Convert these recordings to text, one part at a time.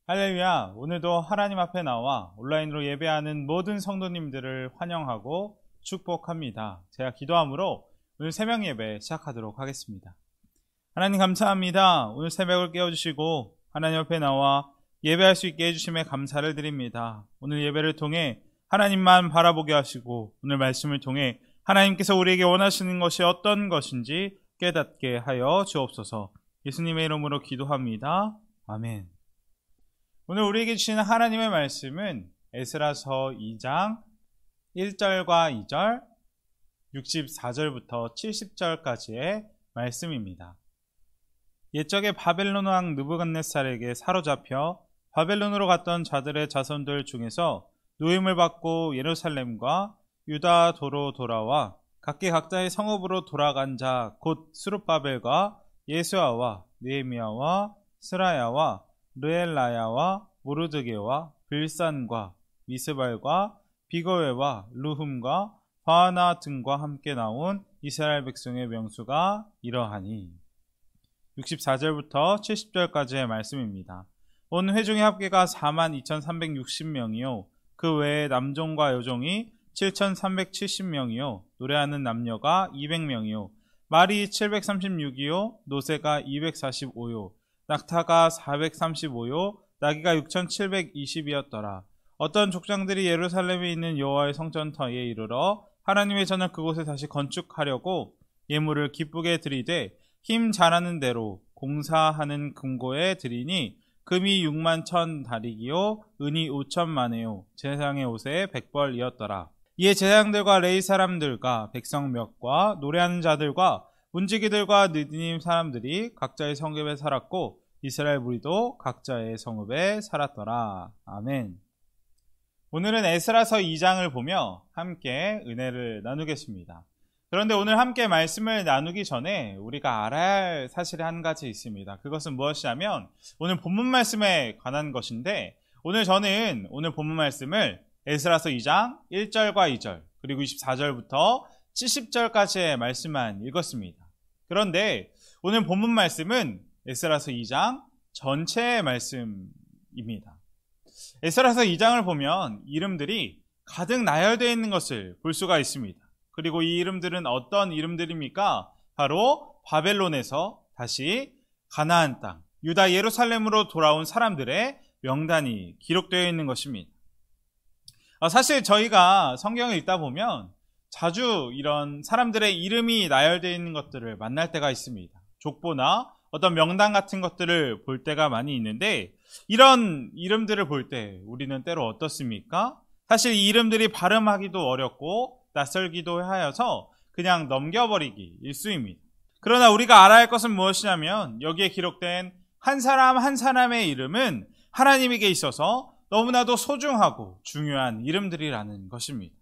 할렐루야! 오늘도 하나님 앞에 나와 온라인으로 예배하는 모든 성도님들을 환영하고 축복합니다. 제가 기도함으로 오늘 새벽 예배 시작하도록 하겠습니다. 하나님 감사합니다. 오늘 새벽을 깨워주시고 하나님 앞에 나와 예배할 수 있게 해주심에 감사를 드립니다. 오늘 예배를 통해 하나님만 바라보게 하시고 오늘 말씀을 통해 하나님께서 우리에게 원하시는 것이 어떤 것인지 깨닫게 하여 주옵소서. 예수님의 이름으로 기도합니다. 아멘. 오늘 우리에게 주시는 하나님의 말씀은 에스라서 2장 1절과 2절, 64절부터 70절까지의 말씀입니다. 옛적에 바벨론 왕 느부갓네살에게 사로잡혀 바벨론으로 갔던 자들의 자손들 중에서 노임을 받고 예루살렘과 유다도로 돌아와 각기 각자의 성읍으로 돌아간 자 곧 스룹바벨과 예수아와 느헤미야와 스라야와 르엘라야와 모르드게와 빌산과 미스발과 비거웨와 루흠과 바하나 등과 함께 나온 이스라엘 백성의 명수가 이러하니. 64절부터 70절까지의 말씀입니다. 온 회중의 합계가 42,360명이요 그 외에 남종과 여종이 7,370명이요 노래하는 남녀가 200명이요 말이 736이요 노새가 245요 낙타가 435요 나귀가 6,720이었더라. 어떤 족장들이 예루살렘에 있는 여호와의 성전터에 이르러 하나님의 전을 그곳에 다시 건축하려고 예물을 기쁘게 드리되 힘 잘하는 대로 공사하는 금고에 드리니 금이 6만 1,000다리기요 은이 5천만에요 제사장의 옷에 100벌이었더라. 이에 제사장들과 레위 사람들과 백성 몇과 노래하는 자들과 문지기들과 느디님 사람들이 각자의 성읍에 살았고 이스라엘 무리도 각자의 성읍에 살았더라. 아멘. 오늘은 에스라서 2장을 보며 함께 은혜를 나누겠습니다. 그런데 오늘 함께 말씀을 나누기 전에 우리가 알아야 할 사실이 한 가지 있습니다. 그것은 무엇이냐면 오늘 본문 말씀에 관한 것인데 저는 오늘 본문 말씀을 에스라서 2장 1절과 2절 그리고 24절부터 70절까지의 말씀만 읽었습니다. 그런데 오늘 본문 말씀은 에스라서 2장 전체의 말씀입니다. 에스라서 2장을 보면 이름들이 가득 나열되어 있는 것을 볼 수가 있습니다. 그리고 이 이름들은 어떤 이름들입니까? 바로 바벨론에서 다시 가나안 땅, 유다 예루살렘으로 돌아온 사람들의 명단이 기록되어 있는 것입니다. 사실 저희가 성경을 읽다 보면 자주 이런 사람들의 이름이 나열되어 있는 것들을 만날 때가 있습니다. 족보나 어떤 명단 같은 것들을 볼 때가 많이 있는데 이런 이름들을 볼 때 우리는 때로 어떻습니까? 사실 이 이름들이 발음하기도 어렵고 낯설기도 하여서 그냥 넘겨버리기 일쑤입니다. 그러나 우리가 알아야 할 것은 무엇이냐면 여기에 기록된 한 사람 한 사람의 이름은 하나님에게 있어서 너무나도 소중하고 중요한 이름들이라는 것입니다.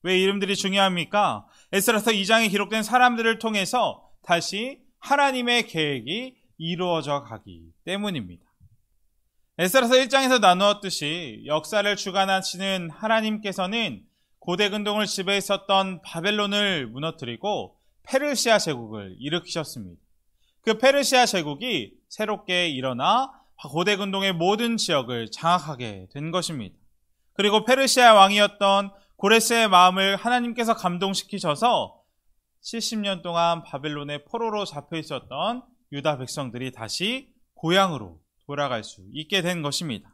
왜 이름들이 중요합니까? 에스라서 2장에 기록된 사람들을 통해서 다시 하나님의 계획이 이루어져 가기 때문입니다. 에스라서 1장에서 나누었듯이 역사를 주관하시는 하나님께서는 고대 근동을 지배했었던 바벨론을 무너뜨리고 페르시아 제국을 일으키셨습니다. 그 페르시아 제국이 새롭게 일어나 고대 근동의 모든 지역을 장악하게 된 것입니다. 그리고 페르시아 왕이었던 고레스의 마음을 하나님께서 감동시키셔서 70년 동안 바벨론의 포로로 잡혀 있었던 유다 백성들이 다시 고향으로 돌아갈 수 있게 된 것입니다.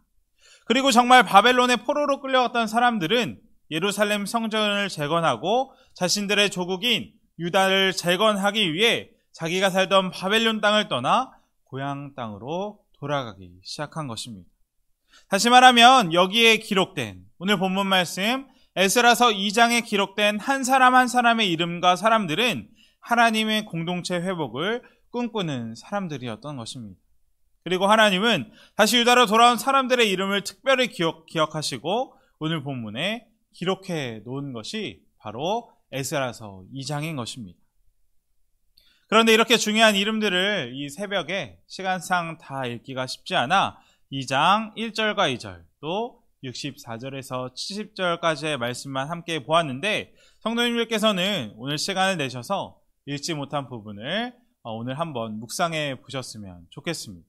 그리고 정말 바벨론의 포로로 끌려갔던 사람들은 예루살렘 성전을 재건하고 자신들의 조국인 유다를 재건하기 위해 자기가 살던 바벨론 땅을 떠나 고향 땅으로 돌아가기 시작한 것입니다. 다시 말하면 여기에 기록된 오늘 본문 말씀 에스라서 2장에 기록된 한 사람 한 사람의 이름과 사람들은 하나님의 공동체 회복을 꿈꾸는 사람들이었던 것입니다. 그리고 하나님은 다시 유다로 돌아온 사람들의 이름을 특별히 기억하시고 오늘 본문에 기록해 놓은 것이 바로 에스라서 2장인 것입니다. 그런데 이렇게 중요한 이름들을 이 새벽에 시간상 다 읽기가 쉽지 않아 2장 1절과 2절 또 64절에서 70절까지의 말씀만 함께 보았는데 성도님들께서는 오늘 시간을 내셔서 읽지 못한 부분을 오늘 한번 묵상해 보셨으면 좋겠습니다.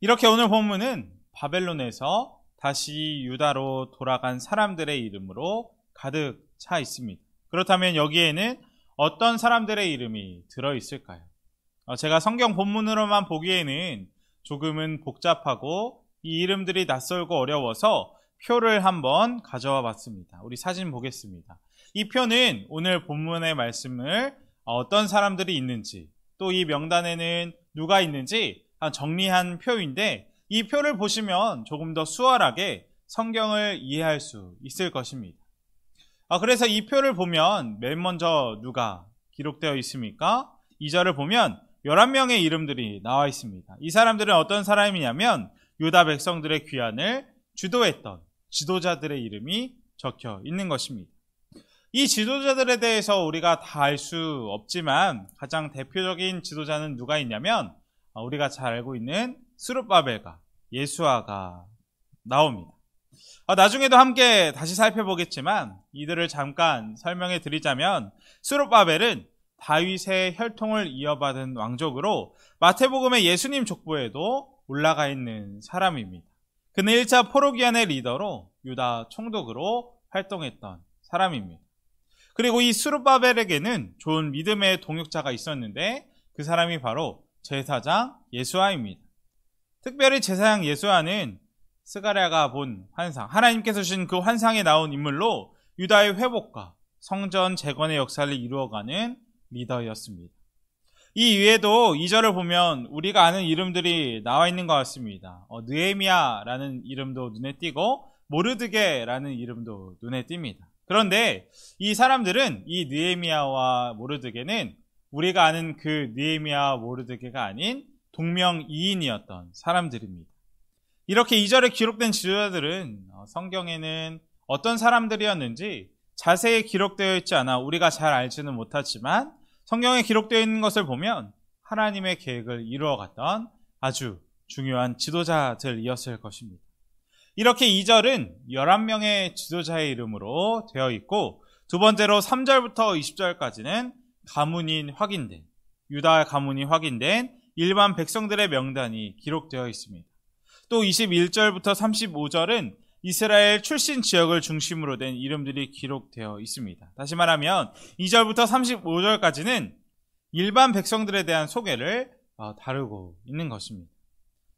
이렇게 오늘 본문은 바벨론에서 다시 유다로 돌아간 사람들의 이름으로 가득 차 있습니다. 그렇다면 여기에는 어떤 사람들의 이름이 들어있을까요? 제가 성경 본문으로만 보기에는 조금은 복잡하고 이 이름들이 낯설고 어려워서 표를 한번 가져와 봤습니다. 우리 사진 보겠습니다. 이 표는 오늘 본문의 말씀을 어떤 사람들이 있는지, 또 이 명단에는 누가 있는지 정리한 표인데, 이 표를 보시면 조금 더 수월하게 성경을 이해할 수 있을 것입니다. 그래서 이 표를 보면 맨 먼저 누가 기록되어 있습니까? 2절을 보면 11명의 이름들이 나와 있습니다. 이 사람들은 어떤 사람이냐면 유다 백성들의 귀환을 주도했던 지도자들의 이름이 적혀 있는 것입니다. 이 지도자들에 대해서 우리가 다 알 수 없지만 가장 대표적인 지도자는 누가 있냐면 우리가 잘 알고 있는 스룹바벨과 예수아가 나옵니다. 나중에도 함께 다시 살펴보겠지만 이들을 잠깐 설명해 드리자면, 스룹바벨은 다윗의 혈통을 이어받은 왕족으로 마태복음의 예수님 족보에도 올라가 있는 사람입니다. 그는 1차 포로기환의 리더로 유다 총독으로 활동했던 사람입니다. 그리고 이 스룹바벨에게는 좋은 믿음의 동역자가 있었는데 그 사람이 바로 제사장 예수아입니다. 특별히 제사장 예수아는 스가랴가 본 환상, 하나님께서 주신 그 환상에 나온 인물로 유다의 회복과 성전 재건의 역사를 이루어가는 리더였습니다. 이 위에도 2절을 보면 우리가 아는 이름들이 나와 있는 것 같습니다. 느헤미야라는 이름도 눈에 띄고 모르드게라는 이름도 눈에 띕니다. 그런데 이 사람들은 이 느헤미야와 모르드게는 우리가 아는 그 느헤미야와 모르드게가 아닌 동명이인이었던 사람들입니다. 이렇게 2절에 기록된 지도자들은 성경에는 어떤 사람들이었는지 자세히 기록되어 있지 않아 우리가 잘 알지는 못하지만 성경에 기록되어 있는 것을 보면 하나님의 계획을 이루어갔던 아주 중요한 지도자들이었을 것입니다. 이렇게 2절은 11명의 지도자의 이름으로 되어 있고, 두 번째로 3절부터 20절까지는 가문인 확인된, 유다 가문이 확인된 일반 백성들의 명단이 기록되어 있습니다. 또 21절부터 35절은 이스라엘 출신 지역을 중심으로 된 이름들이 기록되어 있습니다. 다시 말하면 2절부터 35절까지는 일반 백성들에 대한 소개를 다루고 있는 것입니다.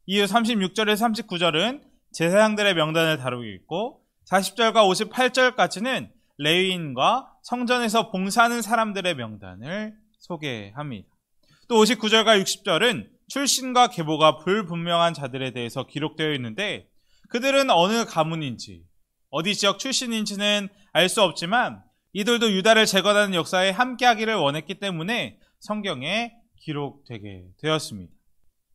이후 36절에서 39절은 제사장들의 명단을 다루고 있고, 40절과 58절까지는 레위인과 성전에서 봉사하는 사람들의 명단을 소개합니다. 또 59절과 60절은 출신과 계보가 불분명한 자들에 대해서 기록되어 있는데, 그들은 어느 가문인지 어디 지역 출신인지는 알 수 없지만 이들도 유다를 재건하는 역사에 함께하기를 원했기 때문에 성경에 기록되게 되었습니다.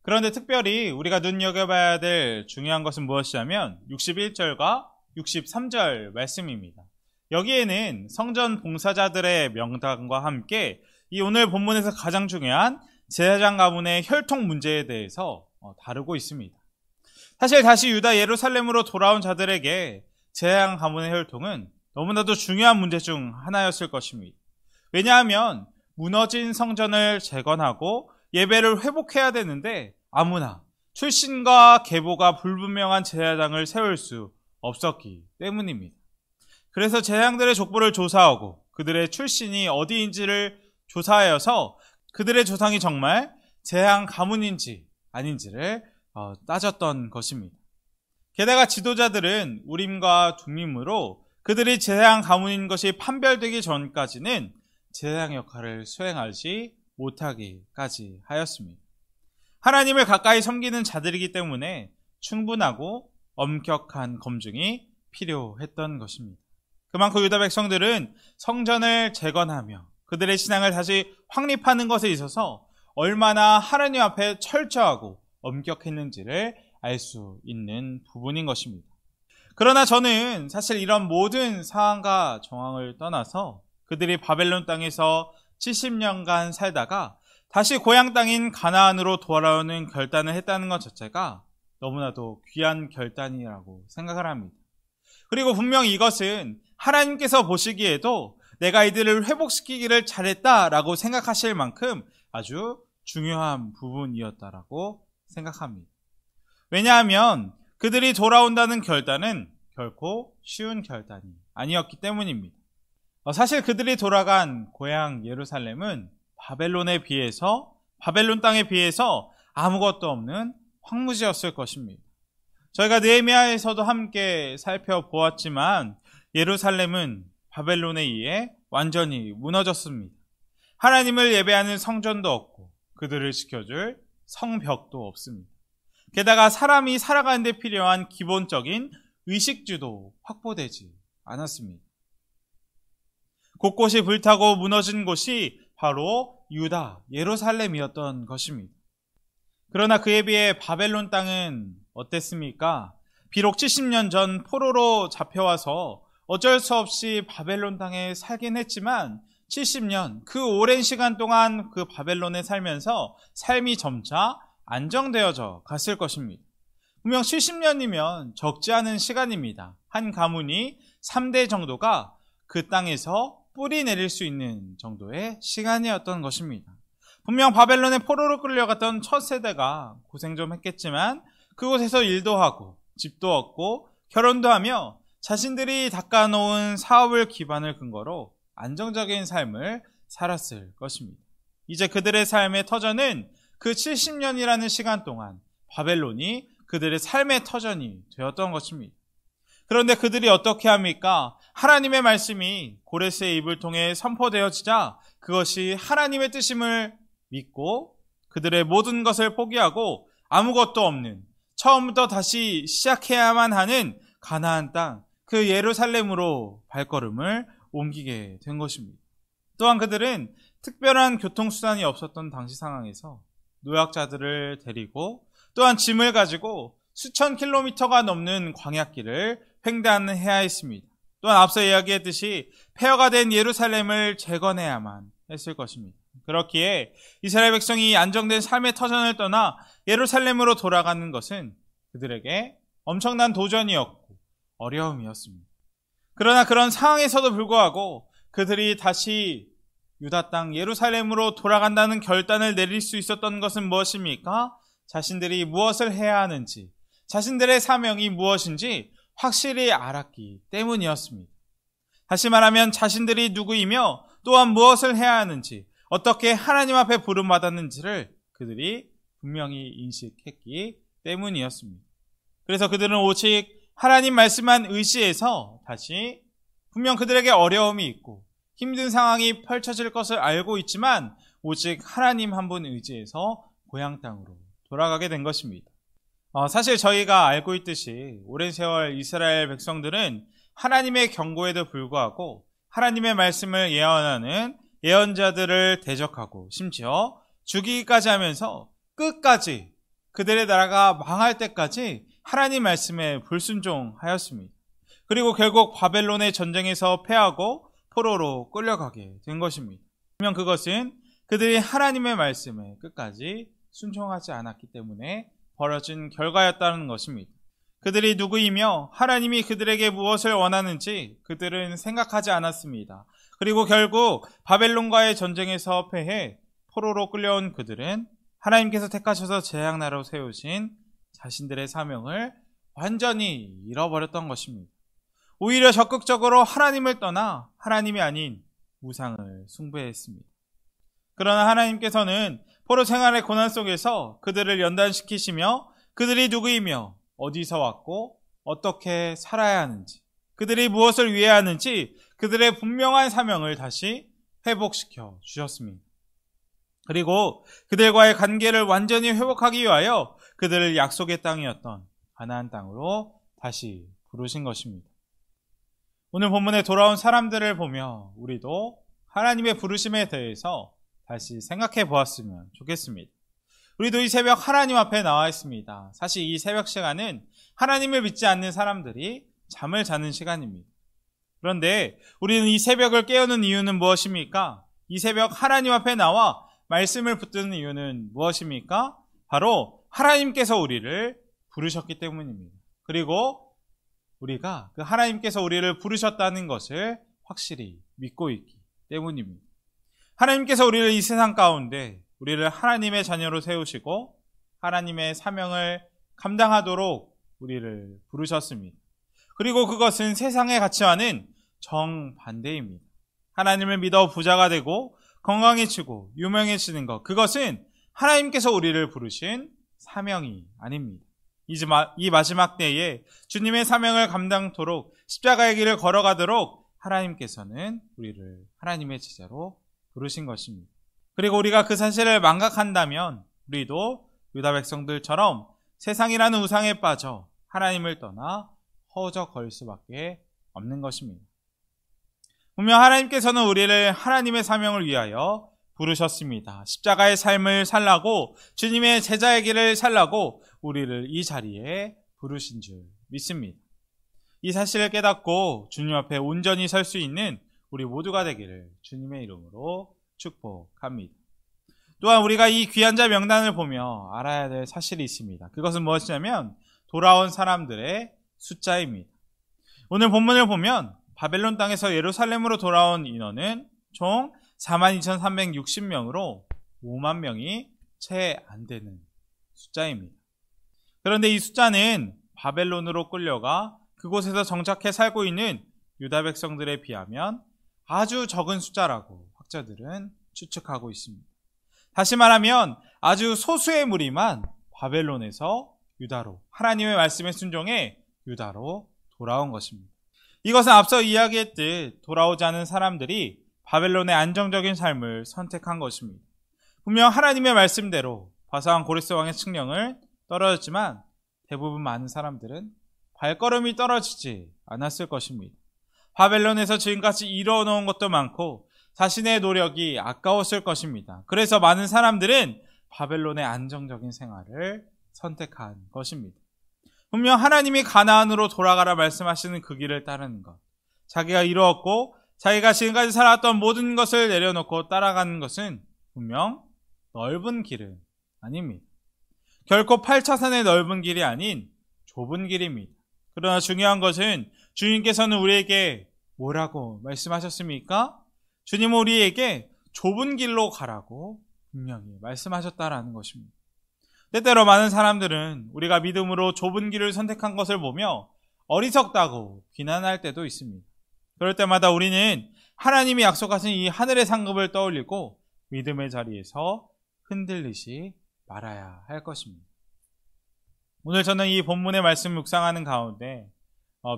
그런데 특별히 우리가 눈여겨봐야 될 중요한 것은 무엇이냐면 61절과 63절 말씀입니다. 여기에는 성전 봉사자들의 명단과 함께 이 오늘 본문에서 가장 중요한 제사장 가문의 혈통 문제에 대해서 다루고 있습니다. 사실 다시 유다 예루살렘으로 돌아온 자들에게 제사장 가문의 혈통은 너무나도 중요한 문제 중 하나였을 것입니다. 왜냐하면 무너진 성전을 재건하고 예배를 회복해야 되는데 아무나 출신과 계보가 불분명한 제사장을 세울 수 없었기 때문입니다. 그래서 제사장들의 족보를 조사하고 그들의 출신이 어디인지를 조사하여서 그들의 조상이 정말 제사장 가문인지 아닌지를 따졌던 것입니다. 게다가 지도자들은 우림과 둠밈으로 그들이 제사장 가문인 것이 판별되기 전까지는 제사장 역할을 수행하지 못하기까지 하였습니다. 하나님을 가까이 섬기는 자들이기 때문에 충분하고 엄격한 검증이 필요했던 것입니다. 그만큼 유다 백성들은 성전을 재건하며 그들의 신앙을 다시 확립하는 것에 있어서 얼마나 하나님 앞에 철저하고 엄격했는지를 알 수 있는 부분인 것입니다. 그러나 저는 사실 이런 모든 상황과 정황을 떠나서 그들이 바벨론 땅에서 70년간 살다가 다시 고향 땅인 가나안으로 돌아오는 결단을 했다는 것 자체가 너무나도 귀한 결단이라고 생각을 합니다. 그리고 분명히 이것은 하나님께서 보시기에도 내가 이들을 회복시키기를 잘했다라고 생각하실 만큼 아주 중요한 부분이었다라고 생각합니다. 왜냐하면 그들이 돌아온다는 결단은 결코 쉬운 결단이 아니었기 때문입니다. 사실 그들이 돌아간 고향 예루살렘은 바벨론 땅에 비해서 아무것도 없는 황무지였을 것입니다. 저희가 느헤미야에서도 함께 살펴보았지만 예루살렘은 바벨론에 의해 완전히 무너졌습니다. 하나님을 예배하는 성전도 없고 그들을 지켜줄 성벽도 없습니다. 게다가 사람이 살아가는 데 필요한 기본적인 의식주도 확보되지 않았습니다. 곳곳이 불타고 무너진 곳이 바로 유다, 예루살렘이었던 것입니다. 그러나 그에 비해 바벨론 땅은 어땠습니까? 비록 70년 전 포로로 잡혀와서 어쩔 수 없이 바벨론 땅에 살긴 했지만 70년, 그 오랜 시간 동안 그 바벨론에 살면서 삶이 점차 안정되어져 갔을 것입니다. 분명 70년이면 적지 않은 시간입니다. 한 가문이 3대 정도가 그 땅에서 뿌리 내릴 수 있는 정도의 시간이었던 것입니다. 분명 바벨론의 포로로 끌려갔던 첫 세대가 고생 좀 했겠지만 그곳에서 일도 하고 집도 얻고 결혼도 하며 자신들이 닦아놓은 사업을 기반을 근거로 안정적인 삶을 살았을 것입니다. 이제 그들의 삶의 터전은 그 70년이라는 시간 동안 바벨론이 그들의 삶의 터전이 되었던 것입니다. 그런데 그들이 어떻게 합니까? 하나님의 말씀이 고레스의 입을 통해 선포되어지자 그것이 하나님의 뜻임을 믿고 그들의 모든 것을 포기하고 아무것도 없는 처음부터 다시 시작해야만 하는 가나안 땅, 그 예루살렘으로 발걸음을 옮기게 된 것입니다. 또한 그들은 특별한 교통수단이 없었던 당시 상황에서 노약자들을 데리고 또한 짐을 가지고 수천 킬로미터가 넘는 광야길을 횡단해야 했습니다. 또한 앞서 이야기했듯이 폐허가 된 예루살렘을 재건해야만 했을 것입니다. 그렇기에 이스라엘 백성이 안정된 삶의 터전을 떠나 예루살렘으로 돌아가는 것은 그들에게 엄청난 도전이었고 어려움이었습니다. 그러나 그런 상황에서도 불구하고 그들이 다시 유다 땅 예루살렘으로 돌아간다는 결단을 내릴 수 있었던 것은 무엇입니까? 자신들이 무엇을 해야 하는지, 자신들의 사명이 무엇인지 확실히 알았기 때문이었습니다. 다시 말하면 자신들이 누구이며 또한 무엇을 해야 하는지, 어떻게 하나님 앞에 부름받았는지를 그들이 분명히 인식했기 때문이었습니다. 그래서 그들은 오직 하나님 말씀만 의지해서 다시 분명 그들에게 어려움이 있고 힘든 상황이 펼쳐질 것을 알고 있지만 오직 하나님 한 분 의지해서 고향 땅으로 돌아가게 된 것입니다. 사실 저희가 알고 있듯이 오랜 세월 이스라엘 백성들은 하나님의 경고에도 불구하고 하나님의 말씀을 예언하는 예언자들을 대적하고 심지어 죽이기까지 하면서 끝까지 그들의 나라가 망할 때까지 하나님 말씀에 불순종하였습니다. 그리고 결국 바벨론의 전쟁에서 패하고 포로로 끌려가게 된 것입니다. 분명 그것은 그들이 하나님의 말씀에 끝까지 순종하지 않았기 때문에 벌어진 결과였다는 것입니다. 그들이 누구이며 하나님이 그들에게 무엇을 원하는지 그들은 생각하지 않았습니다. 그리고 결국 바벨론과의 전쟁에서 패해 포로로 끌려온 그들은 하나님께서 택하셔서 재앙나라로 세우신 자신들의 사명을 완전히 잃어버렸던 것입니다. 오히려 적극적으로 하나님을 떠나 하나님이 아닌 우상을 숭배했습니다. 그러나 하나님께서는 포로 생활의 고난 속에서 그들을 연단시키시며 그들이 누구이며 어디서 왔고 어떻게 살아야 하는지, 그들이 무엇을 위해 하는지 그들의 분명한 사명을 다시 회복시켜 주셨습니다. 그리고 그들과의 관계를 완전히 회복하기 위하여 그들을 약속의 땅이었던 가나안 땅으로 다시 부르신 것입니다. 오늘 본문에 돌아온 사람들을 보며 우리도 하나님의 부르심에 대해서 다시 생각해 보았으면 좋겠습니다. 우리도 이 새벽 하나님 앞에 나와 있습니다. 사실 이 새벽 시간은 하나님을 믿지 않는 사람들이 잠을 자는 시간입니다. 그런데 우리는 이 새벽을 깨우는 이유는 무엇입니까? 이 새벽 하나님 앞에 나와 말씀을 붙드는 이유는 무엇입니까? 바로 하나님께서 우리를 부르셨기 때문입니다. 그리고 우리가 그 하나님께서 우리를 부르셨다는 것을 확실히 믿고 있기 때문입니다. 하나님께서 우리를 이 세상 가운데 우리를 하나님의 자녀로 세우시고 하나님의 사명을 감당하도록 우리를 부르셨습니다. 그리고 그것은 세상의 가치와는 정반대입니다. 하나님을 믿어 부자가 되고 건강해지고 유명해지는 것, 그것은 하나님께서 우리를 부르신 사명이 아닙니다. 이 마지막 때에 주님의 사명을 감당토록 십자가의 길을 걸어가도록 하나님께서는 우리를 하나님의 제자로 부르신 것입니다. 그리고 우리가 그 사실을 망각한다면 우리도 유다 백성들처럼 세상이라는 우상에 빠져 하나님을 떠나 허우적거릴 수밖에 없는 것입니다. 분명 하나님께서는 우리를 하나님의 사명을 위하여 부르셨습니다. 십자가의 삶을 살라고, 주님의 제자의 길을 살라고 우리를 이 자리에 부르신 줄 믿습니다. 이 사실을 깨닫고 주님 앞에 온전히 설 수 있는 우리 모두가 되기를 주님의 이름으로 축복합니다. 또한 우리가 이 귀한 자 명단을 보며 알아야 될 사실이 있습니다. 그것은 무엇이냐면 돌아온 사람들의 숫자입니다. 오늘 본문을 보면 바벨론 땅에서 예루살렘으로 돌아온 인원은 총 42,360명으로 5만 명이 채 안 되는 숫자입니다. 그런데 이 숫자는 바벨론으로 끌려가 그곳에서 정착해 살고 있는 유다 백성들에 비하면 아주 적은 숫자라고 학자들은 추측하고 있습니다. 다시 말하면 아주 소수의 무리만 바벨론에서 유다로, 하나님의 말씀에 순종해 유다로 돌아온 것입니다. 이것은 앞서 이야기했듯 돌아오지 않은 사람들이 바벨론의 안정적인 삶을 선택한 것입니다. 분명 하나님의 말씀대로 바사한 고레스 왕의 칙령을 떨어졌지만 대부분 많은 사람들은 발걸음이 떨어지지 않았을 것입니다. 바벨론에서 지금까지 이뤄놓은 것도 많고 자신의 노력이 아까웠을 것입니다. 그래서 많은 사람들은 바벨론의 안정적인 생활을 선택한 것입니다. 분명 하나님이 가나안으로 돌아가라 말씀하시는 그 길을 따르는 것, 자기가 이루었고 자기가 지금까지 살았던 모든 것을 내려놓고 따라가는 것은 분명 넓은 길은 아닙니다. 결코 8차선의 넓은 길이 아닌 좁은 길입니다. 그러나 중요한 것은 주님께서는 우리에게 뭐라고 말씀하셨습니까? 주님은 우리에게 좁은 길로 가라고 분명히 말씀하셨다라는 것입니다. 때때로 많은 사람들은 우리가 믿음으로 좁은 길을 선택한 것을 보며 어리석다고 비난할 때도 있습니다. 그럴 때마다 우리는 하나님이 약속하신 이 하늘의 상급을 떠올리고 믿음의 자리에서 흔들리지 말아야 할 것입니다. 오늘 저는 이 본문의 말씀 묵상하는 가운데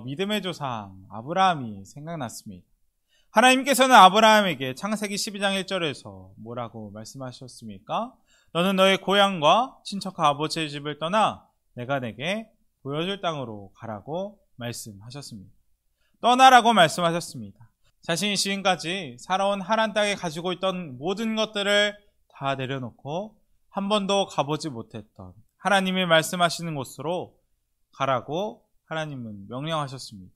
믿음의 조상 아브라함이 생각났습니다. 하나님께서는 아브라함에게 창세기 12장 1절에서 뭐라고 말씀하셨습니까? 너는 너의 고향과 친척과 아버지의 집을 떠나 내가 내게 보여줄 땅으로 가라고 말씀하셨습니다. 떠나라고 말씀하셨습니다. 자신이 지금까지 살아온 하란 땅에 가지고 있던 모든 것들을 다 내려놓고 한 번도 가보지 못했던 하나님이 말씀하시는 곳으로 가라고 하나님은 명령하셨습니다.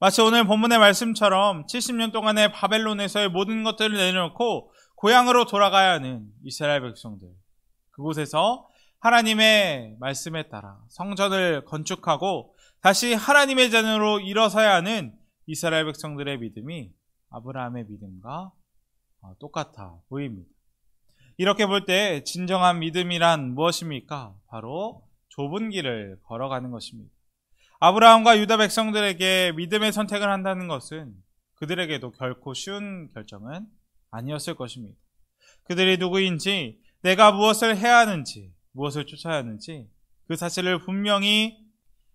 마치 오늘 본문의 말씀처럼 70년 동안의 바벨론에서의 모든 것들을 내려놓고 고향으로 돌아가야 하는 이스라엘 백성들, 그곳에서 하나님의 말씀에 따라 성전을 건축하고 다시 하나님의 자녀로 일어서야 하는 이스라엘 백성들의 믿음이 아브라함의 믿음과 똑같아 보입니다. 이렇게 볼 때 진정한 믿음이란 무엇입니까? 바로 좁은 길을 걸어가는 것입니다. 아브라함과 유다 백성들에게 믿음의 선택을 한다는 것은 그들에게도 결코 쉬운 결정은 아니었을 것입니다. 그들이 누구인지, 내가 무엇을 해야 하는지, 무엇을 쫓아야 하는지 그 사실을 분명히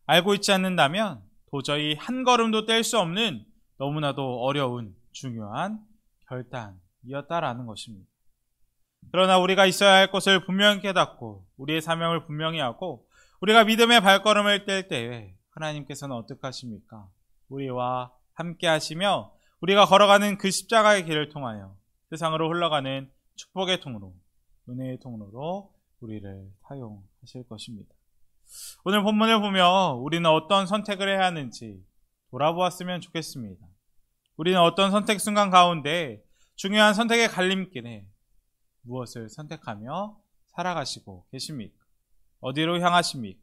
알고 있지 않는다면 도저히 한 걸음도 뗄 수 없는 너무나도 어려운 중요한 결단이었다라는 것입니다. 그러나 우리가 있어야 할 것을 분명히 깨닫고 우리의 사명을 분명히 하고 우리가 믿음의 발걸음을 뗄 때에 하나님께서는 어떻게 하십니까? 우리와 함께 하시며 우리가 걸어가는 그 십자가의 길을 통하여 세상으로 흘러가는 축복의 통로, 은혜의 통로로 우리를 사용하실 것입니다. 오늘 본문을 보며 우리는 어떤 선택을 해야 하는지 돌아보았으면 좋겠습니다. 우리는 어떤 선택 순간 가운데 중요한 선택의 갈림길에 무엇을 선택하며 살아가시고 계십니까? 어디로 향하십니까?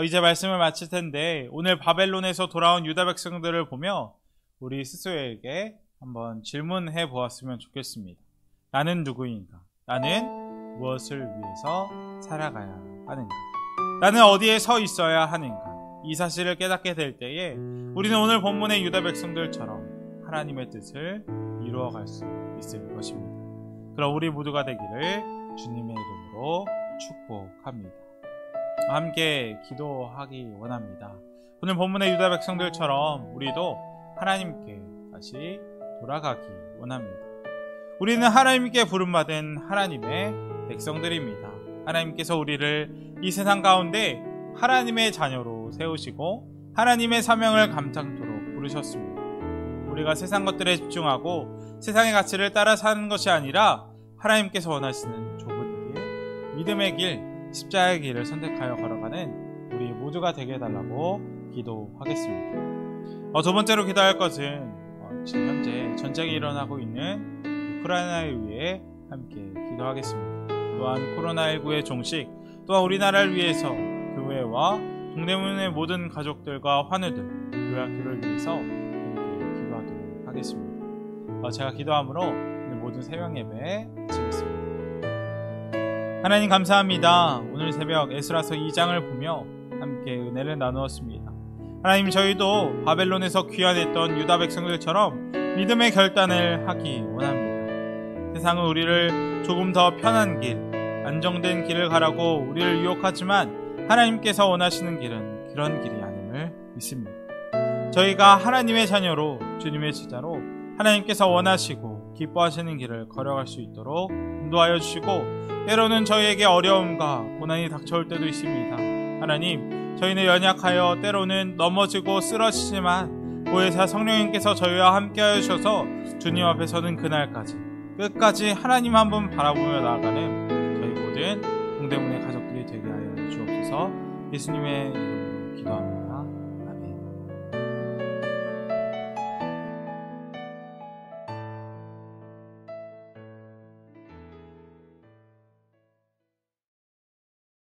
이제 말씀을 마칠 텐데 오늘 바벨론에서 돌아온 유다 백성들을 보며 우리 스스로에게 한번 질문해 보았으면 좋겠습니다. 나는 누구인가? 나는 무엇을 위해서 살아가야 하는가? 나는 어디에 서 있어야 하는가? 이 사실을 깨닫게 될 때에 우리는 오늘 본문의 유다 백성들처럼 하나님의 뜻을 이루어갈 수 있을 것입니다. 그럼 우리 모두가 되기를 주님의 이름으로 축복합니다. 함께 기도하기 원합니다. 오늘 본문의 유다 백성들처럼 우리도 하나님께 다시 돌아가기 원합니다. 우리는 하나님께 부름받은 하나님의 백성들입니다. 하나님께서 우리를 이 세상 가운데 하나님의 자녀로 세우시고 하나님의 사명을 감당토록 부르셨습니다. 우리가 세상 것들에 집중하고 세상의 가치를 따라 사는 것이 아니라 하나님께서 원하시는 좁은 길, 믿음의 길, 십자가의 길을 선택하여 걸어가는 우리 모두가 되게 해달라고 기도하겠습니다. 두 번째로 기도할 것은 지금 현재 전쟁이 일어나고 있는 우크라이나를 위해 함께 기도하겠습니다. 또한 코로나19의 종식, 또한 우리나라를 위해서 교회와 동대문의 모든 가족들과 환우들, 요약교를 위해서 함께 기도하도록 하겠습니다. 제가 기도함으로 오늘 모든 새벽 예배 마치겠습니다. 하나님 감사합니다. 오늘 새벽 에스라서 2장을 보며 함께 은혜를 나누었습니다. 하나님, 저희도 바벨론에서 귀환했던 유다 백성들처럼 믿음의 결단을 하기 원합니다. 세상은 우리를 조금 더 편한 길, 안정된 길을 가라고 우리를 유혹하지만 하나님께서 원하시는 길은 그런 길이 아님을 믿습니다. 저희가 하나님의 자녀로, 주님의 제자로 하나님께서 원하시고 기뻐하시는 길을 걸어갈 수 있도록 인도하여 주시고, 때로는 저희에게 어려움과 고난이 닥쳐올 때도 있습니다. 하나님, 저희는 연약하여 때로는 넘어지고 쓰러지지만 보혜사 성령님께서 저희와 함께하여 주셔서 주님 앞에 서는 그날까지 끝까지 하나님 한 분 바라보며 나아가는 저희 모든 동대문의 가족들이 되게 하여 주옵소서. 예수님의 이름으로 기도합니다.